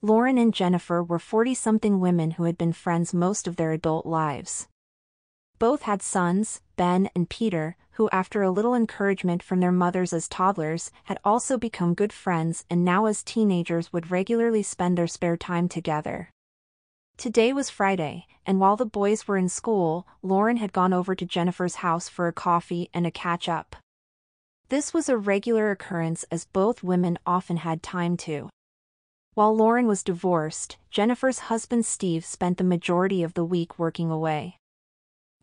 Lauren and Jennifer were 40-something women who had been friends most of their adult lives. Both had sons, Ben and Peter, who after a little encouragement from their mothers as toddlers had also become good friends and now as teenagers would regularly spend their spare time together. Today was Friday, and while the boys were in school, Lauren had gone over to Jennifer's house for a coffee and a catch-up. This was a regular occurrence as both women often had time to. While Lauren was divorced, Jennifer's husband Steve spent the majority of the week working away.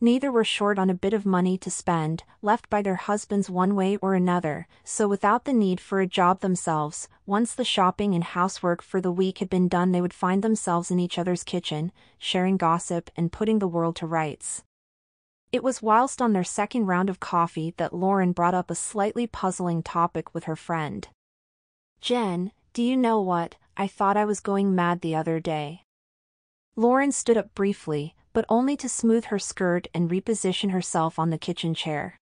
Neither were short on a bit of money to spend, left by their husbands one way or another, so without the need for a job themselves, once the shopping and housework for the week had been done they would find themselves in each other's kitchen, sharing gossip and putting the world to rights. It was whilst on their second round of coffee that Lauren brought up a slightly puzzling topic with her friend. "Jen, do you know what, I thought I was going mad the other day." Lauren stood up briefly, but only to smooth her skirt and reposition herself on the kitchen chair.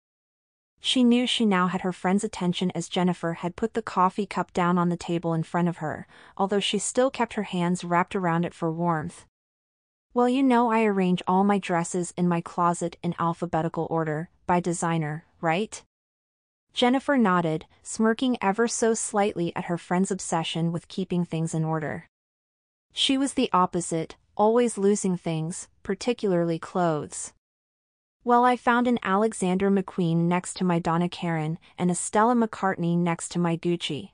She knew she now had her friend's attention as Jennifer had put the coffee cup down on the table in front of her, although she still kept her hands wrapped around it for warmth. "Well, you know I arrange all my dresses in my closet in alphabetical order, by designer, right?" Jennifer nodded, smirking ever so slightly at her friend's obsession with keeping things in order. She was the opposite, always losing things, particularly clothes. "Well, I found an Alexander McQueen next to my Donna Karan and a Stella McCartney next to my Gucci."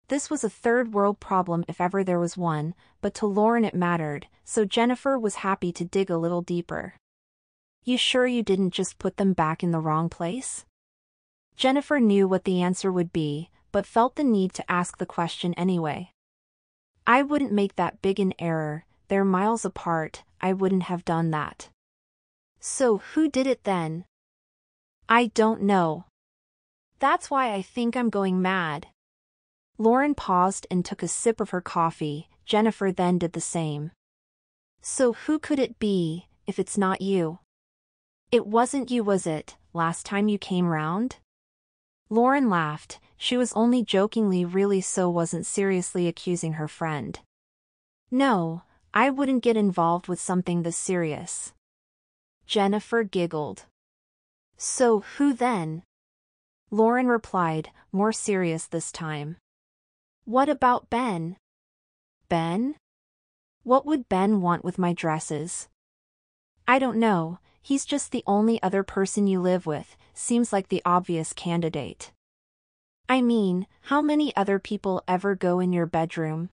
This was a third-world problem if ever there was one, but to Lauren it mattered, so Jennifer was happy to dig a little deeper. "You sure you didn't just put them back in the wrong place?" Jennifer knew what the answer would be, but felt the need to ask the question anyway. "I wouldn't make that big an error, they're miles apart, I wouldn't have done that." "So who did it then?" "I don't know. That's why I think I'm going mad." Lauren paused and took a sip of her coffee, Jennifer then did the same. "So who could it be, if it's not you?" "It wasn't you, was it, last time you came round?" Lauren laughed, she was only jokingly really so wasn't seriously accusing her friend. "No, I wouldn't get involved with something this serious." Jennifer giggled. "So who then?" Lauren replied, more serious this time. "What about Ben?" "Ben? What would Ben want with my dresses?" "I don't know, he's just the only other person you live with, seems like the obvious candidate." "I mean, how many other people ever go in your bedroom?"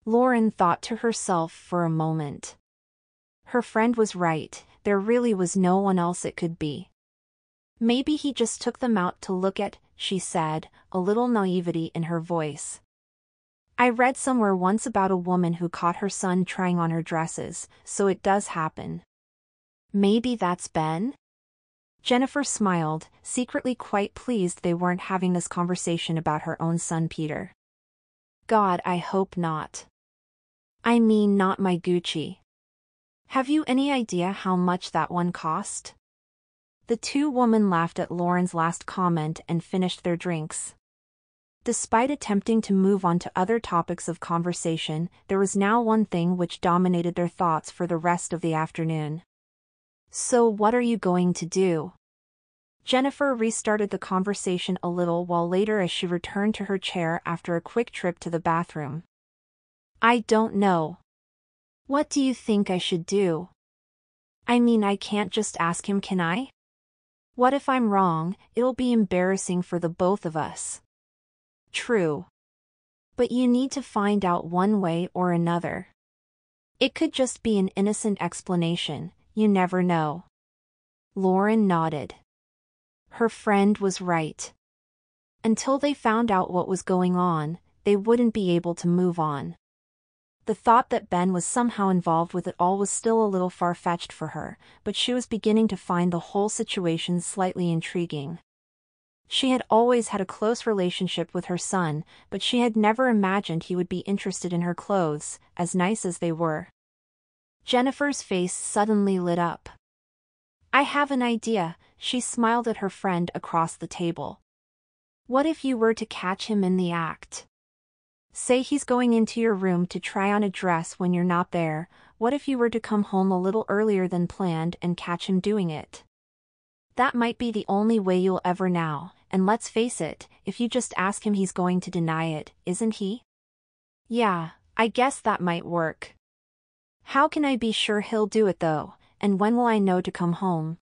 Lauren thought to herself for a moment. Her friend was right, there really was no one else it could be. "Maybe he just took them out to look at," she said, a little naivety in her voice. "I read somewhere once about a woman who caught her son trying on her dresses, so it does happen." "Maybe that's Ben?" Jennifer smiled, secretly quite pleased they weren't having this conversation about her own son Peter. "God, I hope not. I mean, not my Gucci. Have you any idea how much that one cost?" The two women laughed at Lauren's last comment and finished their drinks. Despite attempting to move on to other topics of conversation, there was now one thing which dominated their thoughts for the rest of the afternoon. "So what are you going to do?" Jennifer restarted the conversation a little while later as she returned to her chair after a quick trip to the bathroom. "I don't know. What do you think I should do? I mean, I can't just ask him, can I? What if I'm wrong? It'll be embarrassing for the both of us." "True. But you need to find out one way or another. It could just be an innocent explanation, you never know." Lauren nodded. Her friend was right. Until they found out what was going on, they wouldn't be able to move on. The thought that Ben was somehow involved with it all was still a little far-fetched for her, but she was beginning to find the whole situation slightly intriguing. She had always had a close relationship with her son, but she had never imagined he would be interested in her clothes, as nice as they were. Jennifer's face suddenly lit up. "I have an idea," she smiled at her friend across the table. "What if you were to catch him in the act?" Say he's going into your room to try on a dress when you're not there. What if you were to come home a little earlier than planned and catch him doing it? That might be the only way you'll ever know, and let's face it, if you just ask him he's going to deny it, isn't he? Yeah, I guess that might work. How can I be sure he'll do it though, and when will I know to come home?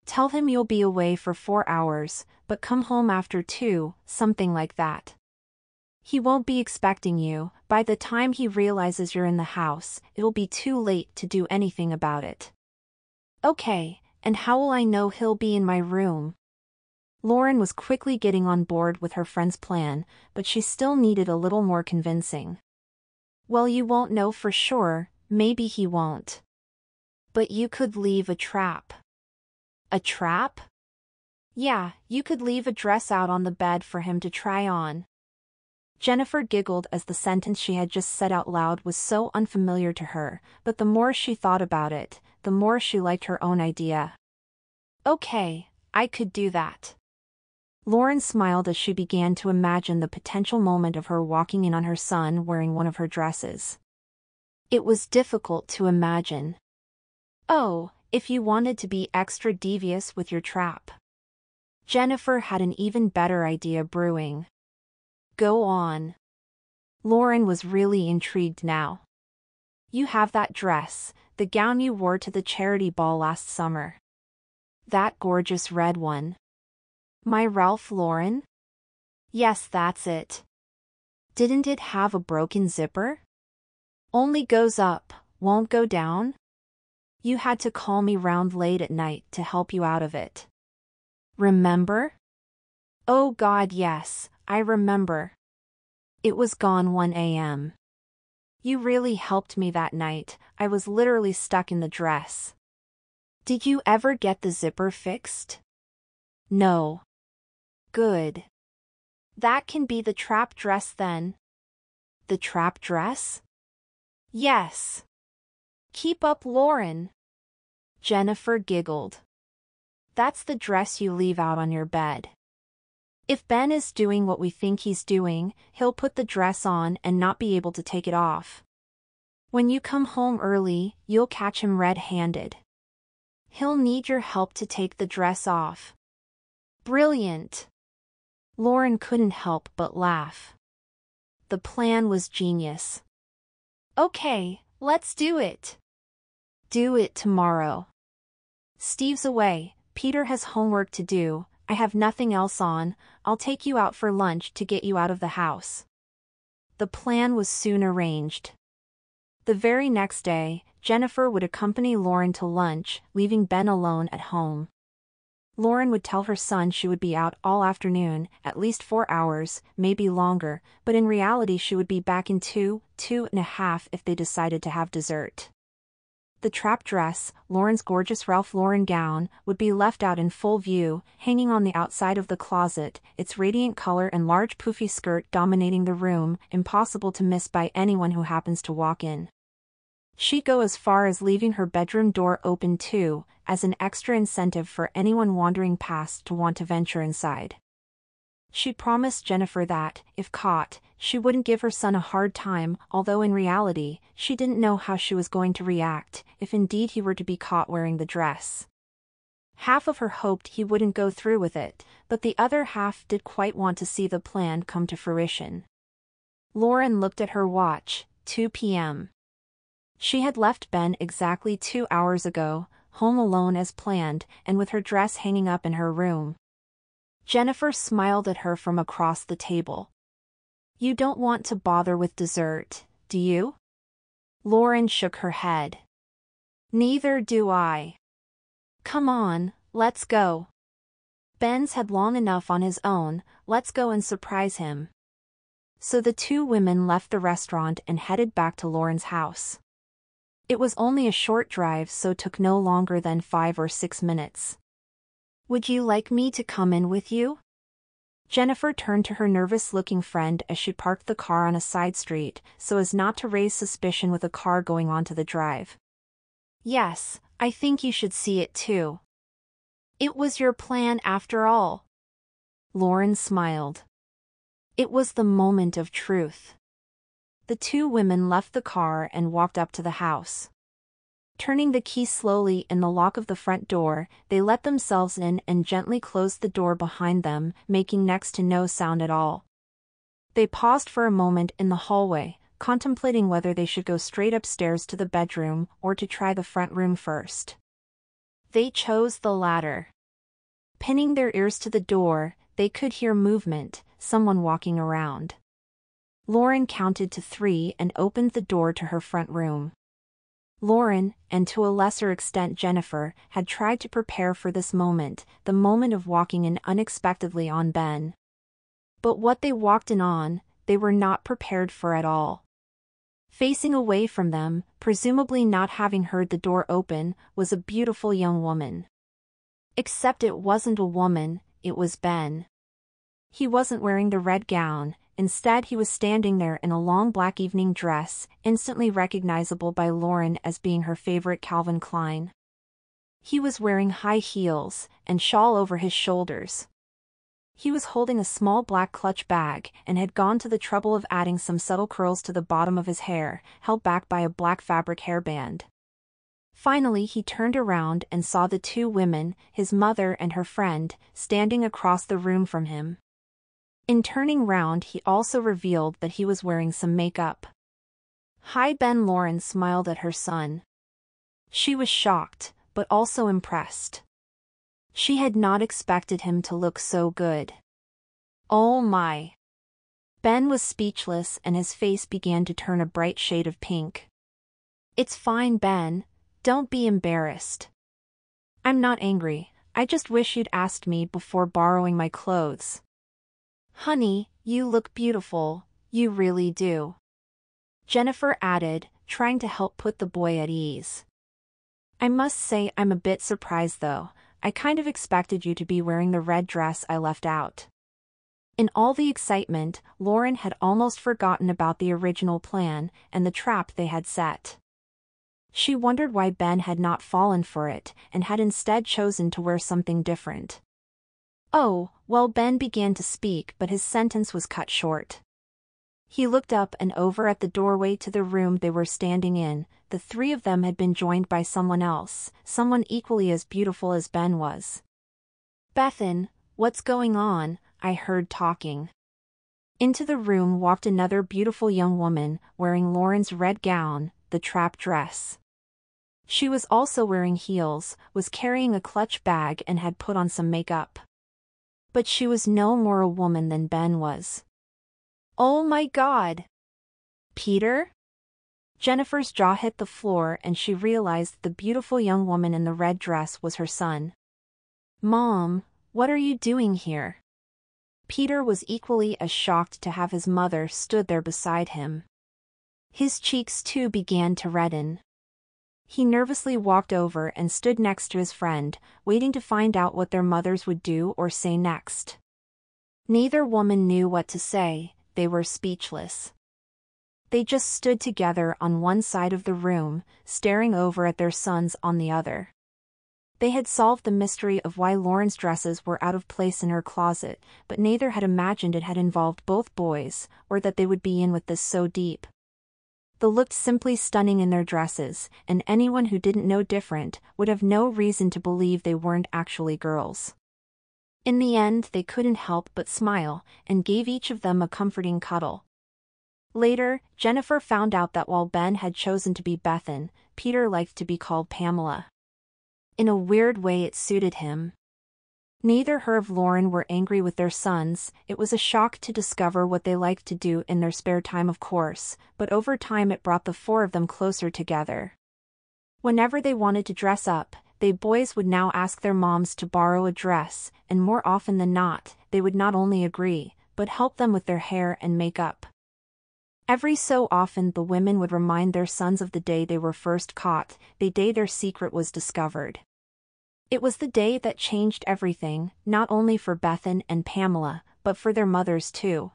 Tell him you'll be away for 4 hours, but come home after 2, something like that. He won't be expecting you. By the time he realizes you're in the house, it'll be too late to do anything about it. Okay, and how will I know he'll be in my room? Lauren was quickly getting on board with her friend's plan, but she still needed a little more convincing. Well, you won't know for sure, maybe he won't. But you could leave a trap. A trap? Yeah, you could leave a dress out on the bed for him to try on. Jennifer giggled as the sentence she had just said out loud was so unfamiliar to her, but the more she thought about it, the more she liked her own idea. Okay, I could do that. Lauren smiled as she began to imagine the potential moment of her walking in on her son wearing one of her dresses. It was difficult to imagine. Oh, if you wanted to be extra devious with your trap. Jennifer had an even better idea brewing. Go on. Lauren was really intrigued now. You have that dress, the gown you wore to the charity ball last summer. That gorgeous red one. My Ralph Lauren? Yes, that's it. Didn't it have a broken zipper? Only goes up, won't go down? You had to call me round late at night to help you out of it. Remember? Oh God, yes, I remember. It was gone 1 a.m. You really helped me that night. I was literally stuck in the dress. Did you ever get the zipper fixed? No. Good. That can be the trap dress then. The trap dress? Yes. Keep up, Lauren. Jennifer giggled. That's the dress you leave out on your bed. If Ben is doing what we think he's doing, he'll put the dress on and not be able to take it off. When you come home early, you'll catch him red-handed. He'll need your help to take the dress off. Brilliant. Lauren couldn't help but laugh. The plan was genius. Okay, let's do it. Do it tomorrow. Steve's away, Peter has homework to do, I have nothing else on, I'll take you out for lunch to get you out of the house. The plan was soon arranged. The very next day, Jennifer would accompany Lauren to lunch, leaving Ben alone at home. Lauren would tell her son she would be out all afternoon, at least 4 hours, maybe longer, but in reality she would be back in 2.5 if they decided to have dessert. The trap dress, Lauren's gorgeous Ralph Lauren gown, would be left out in full view, hanging on the outside of the closet, its radiant color and large poofy skirt dominating the room, impossible to miss by anyone who happens to walk in. She'd go as far as leaving her bedroom door open too, as an extra incentive for anyone wandering past to want to venture inside. She promised Jennifer that, if caught, she wouldn't give her son a hard time, although in reality, she didn't know how she was going to react, if indeed he were to be caught wearing the dress. Half of her hoped he wouldn't go through with it, but the other half did quite want to see the plan come to fruition. Lauren looked at her watch, 2 p.m. She had left Ben exactly 2 hours ago, home alone as planned, and with her dress hanging up in her room. Jennifer smiled at her from across the table. You don't want to bother with dessert, do you? Lauren shook her head. Neither do I. Come on, let's go. Ben's had long enough on his own, let's go and surprise him. So the two women left the restaurant and headed back to Lauren's house. It was only a short drive, so took no longer than 5 or 6 minutes. Would you like me to come in with you? Jennifer turned to her nervous-looking friend as she parked the car on a side street, so as not to raise suspicion with a car going onto the drive. Yes, I think you should see it too. It was your plan after all. Lauren smiled. It was the moment of truth. The two women left the car and walked up to the house. Turning the key slowly in the lock of the front door, they let themselves in and gently closed the door behind them, making next to no sound at all. They paused for a moment in the hallway, contemplating whether they should go straight upstairs to the bedroom or to try the front room first. They chose the latter. Pinning their ears to the door, they could hear movement, someone walking around. Lauren counted to 3 and opened the door to her front room. Lauren, and to a lesser extent Jennifer, had tried to prepare for this moment, the moment of walking in unexpectedly on Ben. But what they walked in on, they were not prepared for at all. Facing away from them, presumably not having heard the door open, was a beautiful young woman. Except it wasn't a woman, it was Ben. He wasn't wearing the red gown. Instead he was standing there in a long black evening dress, instantly recognizable by Lauren as being her favorite Calvin Klein. He was wearing high heels, and shawl over his shoulders. He was holding a small black clutch bag, and had gone to the trouble of adding some subtle curls to the bottom of his hair, held back by a black fabric hairband. Finally he turned around and saw the two women, his mother and her friend, standing across the room from him. In turning round he also revealed that he was wearing some makeup. "Hi Ben," Lauren smiled at her son. She was shocked, but also impressed. She had not expected him to look so good. Oh my! Ben was speechless and his face began to turn a bright shade of pink. "It's fine Ben, don't be embarrassed. I'm not angry, I just wish you'd asked me before borrowing my clothes. Honey, you look beautiful, you really do," Jennifer added, trying to help put the boy at ease. "I must say I'm a bit surprised though, I kind of expected you to be wearing the red dress I left out." In all the excitement, Lauren had almost forgotten about the original plan and the trap they had set. She wondered why Ben had not fallen for it and had instead chosen to wear something different. "Oh," well, Ben began to speak, but his sentence was cut short. He looked up and over at the doorway to the room they were standing in. The three of them had been joined by someone else, someone equally as beautiful as Ben was. "Bethan, what's going on?" I heard talking. Into the room walked another beautiful young woman, wearing Lauren's red gown, the trap dress. She was also wearing heels, was carrying a clutch bag and had put on some makeup. But she was no more a woman than Ben was. "Oh my God! Peter?" Jennifer's jaw hit the floor and she realized the beautiful young woman in the red dress was her son. "Mom, what are you doing here?" Peter was equally as shocked to have his mother stood there beside him. His cheeks too began to redden. He nervously walked over and stood next to his friend, waiting to find out what their mothers would do or say next. Neither woman knew what to say, they were speechless. They just stood together on one side of the room, staring over at their sons on the other. They had solved the mystery of why Lauren's dresses were out of place in her closet, but neither had imagined it had involved both boys, or that they would be in with this so deep. They looked simply stunning in their dresses, and anyone who didn't know different would have no reason to believe they weren't actually girls. In the end they couldn't help but smile, and gave each of them a comforting cuddle. Later, Jennifer found out that while Ben had chosen to be Bethan, Peter liked to be called Pamela. In a weird way it suited him. Neither her or Lauren were angry with their sons. It was a shock to discover what they liked to do in their spare time, of course, but over time it brought the four of them closer together. Whenever they wanted to dress up, they boys would now ask their moms to borrow a dress, and more often than not, they would not only agree, but help them with their hair and makeup. Every so often the women would remind their sons of the day they were first caught, the day their secret was discovered. It was the day that changed everything, not only for Bethan and Pamela, but for their mothers too.